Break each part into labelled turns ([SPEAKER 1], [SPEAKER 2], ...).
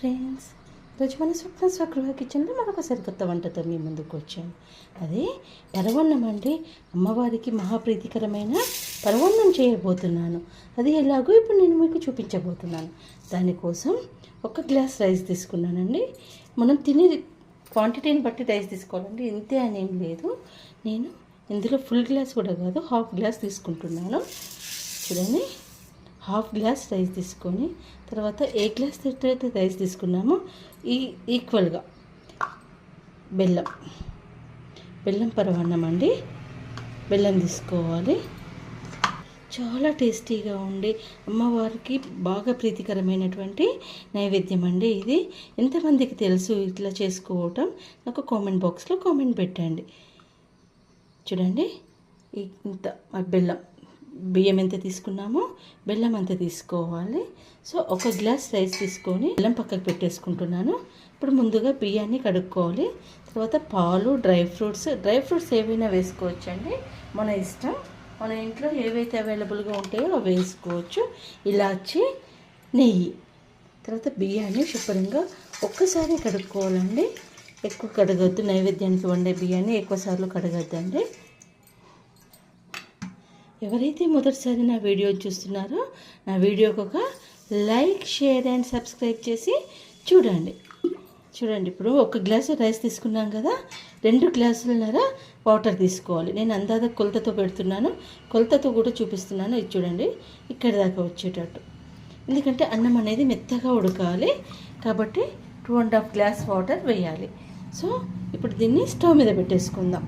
[SPEAKER 1] Friends, ఈరోజు మన స్వప్న స్వగృహ కిచెన్లో మరొక సరికొత్త వంటతో మీ ముందుకు వచ్చాను. అదే పరవన్నం అండి. అమ్మవారికి మహాప్రీతికరమైన పరవన్నం చేయబోతున్నాను. అది ఎలాగో ఇప్పుడు నేను మీకు చూపించబోతున్నాను. దానికోసం 1 గ్లాస్ రైస్ తీసుకున్నానండి. మనం తినే క్వాంటిటీని బట్టి రైస్ తీసుకోవాలండి, ఇంతే అనేం లేదు. నేను ఇందులో ఫుల్ గ్లాస్ కూడా కాదు, హాఫ్ గ్లాస్ తీసుకుంటున్నాను. చూడండి, హాఫ్ గ్లాస్ రైస్ తీసుకొని తర్వాత ఏ గ్లాస్ అయితే రైస్ తీసుకున్నామో ఈక్వల్గా బెల్లం పరమాన్నం అండి. బెల్లం తీసుకోవాలి. చాలా టేస్టీగా ఉండి అమ్మవారికి బాగా ప్రీతికరమైనటువంటి నైవేద్యం అండి ఇది. ఎంతమందికి తెలుసు ఇట్లా చేసుకోవటం నాకు కామెంట్ బాక్స్లో కామెంట్ పెట్టండి. చూడండి, ఇంత బియ్యం ఎంత తీసుకున్నామో బెల్లం అంత తీసుకోవాలి. సో 1 గ్లాస్ రైస్ తీసుకొని బెల్లం పక్కకు పెట్టేసుకుంటున్నాను. ఇప్పుడు ముందుగా బియ్యాన్ని కడుక్కోవాలి. తర్వాత పాలు, డ్రై ఫ్రూట్స్ ఏవైనా వేసుకోవచ్చండి, మన ఇష్టం. మన ఇంట్లో ఏవైతే అవైలబుల్గా ఉంటాయో అవి వేసుకోవచ్చు. ఇలాచి, నెయ్యి. తర్వాత బియ్యాన్ని శుభ్రంగా ఒక్కసారి కడుక్కోవాలండి. ఎక్కువ కడగద్దు, నైవేద్యానికి వండే బియ్యాన్ని ఎక్కువసార్లు కడగద్దండి. ఎవరైతే మొదటిసారి నా వీడియో చూస్తున్నారో నా వీడియోకి ఒక లైక్, షేర్ అండ్ సబ్స్క్రైబ్ చేసి చూడండి. ఇప్పుడు 1 గ్లాసు రైస్ తీసుకున్నాం కదా, 2 గ్లాసులన్నర వాటర్ తీసుకోవాలి. నేను అందాక కొలతతో పెడుతున్నాను, కొలతతో కూడా చూపిస్తున్నాను. ఇది చూడండి, ఇక్కడ దాకా వచ్చేటట్టు. ఎందుకంటే అన్నం అనేది మెత్తగా ఉడకాలి కాబట్టి 2.5 గ్లాస్ వాటర్ వేయాలి. సో ఇప్పుడు దీన్ని స్టవ్ మీద పెట్టేసుకుందాం.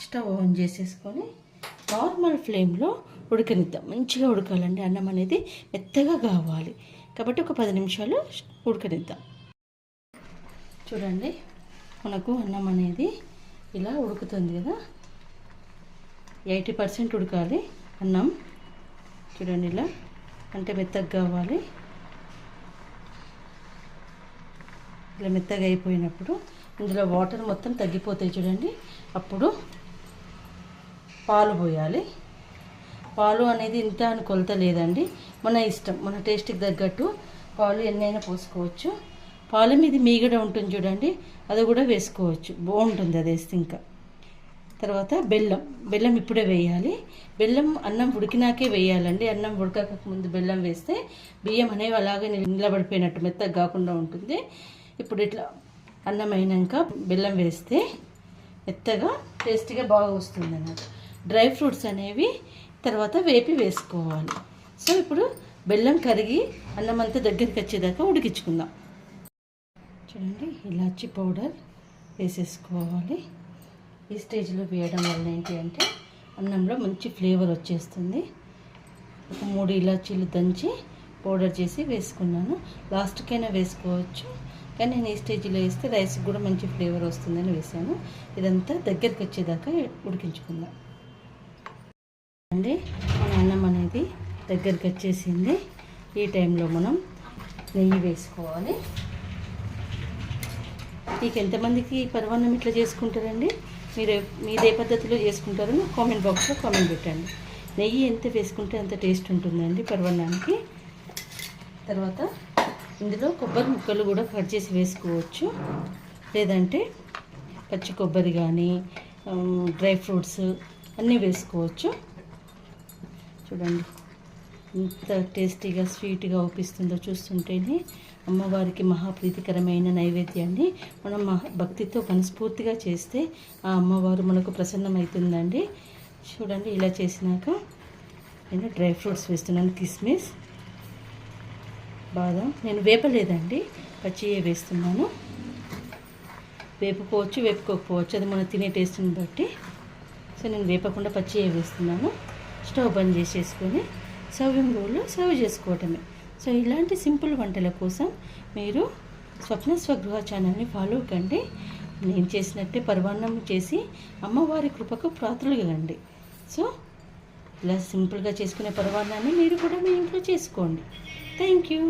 [SPEAKER 1] స్టవ్ ఆన్ చేసేసుకొని నార్మల్ ఫ్లేమ్లో ఉడకనిద్దాం. మంచిగా ఉడకాలండి, అన్నం అనేది మెత్తగా కావాలి కాబట్టి ఒక 10 నిమిషాలు ఉడకనిద్దాం. చూడండి, మనకు అన్నం అనేది ఇలా ఉడుకుతుంది కదా, 80% ఉడకాలి అన్నం. చూడండి, ఇలా అంటే మెత్తగా కావాలి. ఇలా మెత్తగా అయిపోయినప్పుడు ఇందులో వాటర్ మొత్తం తగ్గిపోతాయి. చూడండి, అప్పుడు పాలు పోయాలి. పాలు అనేది ఇంత అని కొలత లేదండి, మన ఇష్టం, మన టేస్ట్కి తగ్గట్టు పాలు ఎన్నైనా పోసుకోవచ్చు. పాలు మీద మీగడ ఉంటుంది చూడండి, అది కూడా వేసుకోవచ్చు, బాగుంటుంది అది వేస్తే. ఇంకా తర్వాత బెల్లం ఇప్పుడే వేయాలి. బెల్లం అన్నం ఉడికినాకే వేయాలండి. అన్నం ఉడకక ముందు బెల్లం వేస్తే బియ్యం అనేవి అలాగే నిలబడిపోయినట్టు మెత్తగా కాకుండా ఉంటుంది. ఇప్పుడు ఇట్లా అన్నం అయినాక బెల్లం వేస్తే మెత్తగా టేస్టీగా బాగా వస్తుంది అన్నమాట. డ్రై ఫ్రూట్స్ అనేవి తర్వాత వేపి వేసుకోవాలి. సో ఇప్పుడు బెల్లం కరిగి అన్నం అంతా దగ్గరికి వచ్చేదాకా ఉడికించుకుందాం. చూడండి, ఇలాచి పౌడర్ వేసేసుకోవాలి. ఈ స్టేజ్లో వేయడం వల్ల ఏంటి అంటే అన్నంలో మంచి ఫ్లేవర్ వచ్చేస్తుంది. ఒక 3 ఇలాచీలు దంచి పౌడర్ చేసి వేసుకున్నాను. లాస్ట్కైనా వేసుకోవచ్చు, కానీ నేను ఈ స్టేజ్లో వేస్తే రైస్కి కూడా మంచి ఫ్లేవర్ వస్తుందని వేసాను. ఇదంతా దగ్గరికి వచ్చేదాకా ఉడికించుకుందాం అండి. మన అన్నం అనేది దగ్గరికి వచ్చేసింది. ఈ టైంలో మనం నెయ్యి వేసుకోవాలి. మీకు ఎంతమందికి పరమాన్నం ఇట్లా చేసుకుంటారండి, మీదే పద్ధతిలో చేసుకుంటారో కామెంట్ బాక్స్లో కామెంట్ పెట్టండి. నెయ్యి ఎంత వేసుకుంటే అంత టేస్ట్ ఉంటుందండి పరమాన్నానికి. తర్వాత ఇందులో కొబ్బరి ముక్కలు కూడా కట్ చేసి వేసుకోవచ్చు, లేదంటే పచ్చి కొబ్బరి కానీ డ్రై ఫ్రూట్స్ అన్నీ వేసుకోవచ్చు. చూడండి, ఎంత టేస్టీగా స్వీట్గా అవుపిస్తుందో చూస్తుంటేనే. అమ్మవారికి మహాప్రీతికరమైన నైవేద్యాన్ని మనం భక్తితో మనస్ఫూర్తిగా చేస్తే ఆ అమ్మవారు మనకు ప్రసన్నమవుతుందండి. చూడండి, ఇలా చేసినాక నేను డ్రై ఫ్రూట్స్ వేస్తున్నాను. కిస్మిస్, బాదం. నేను వేపలేదండి, పచ్చియే వేస్తున్నాను. వేపుకోవచ్చు, వేపుకోకపోవచ్చు, అది మనం తినే టేస్ట్ని బట్టి. సో నేను వేపకుండా పచ్చియే వేస్తున్నాను. స్టవ్ బంద్ చేసేసుకొని సర్వింగ్ బౌల్లో సర్వ్ చేసుకోవటమే. సో ఇలాంటి సింపుల్ వంటల కోసం మీరు స్వప్న స్వగృహ ఛానల్ని ఫాలో కండి. నేను చేసినట్టే పరమాన్నం చేసి అమ్మవారి కృపకు పాత్రలు కండి. సో ఇలా సింపుల్గా చేసుకునే పరమాన్నాన్ని మీరు కూడా మీ ఇంట్లో చేసుకోండి. Thank you.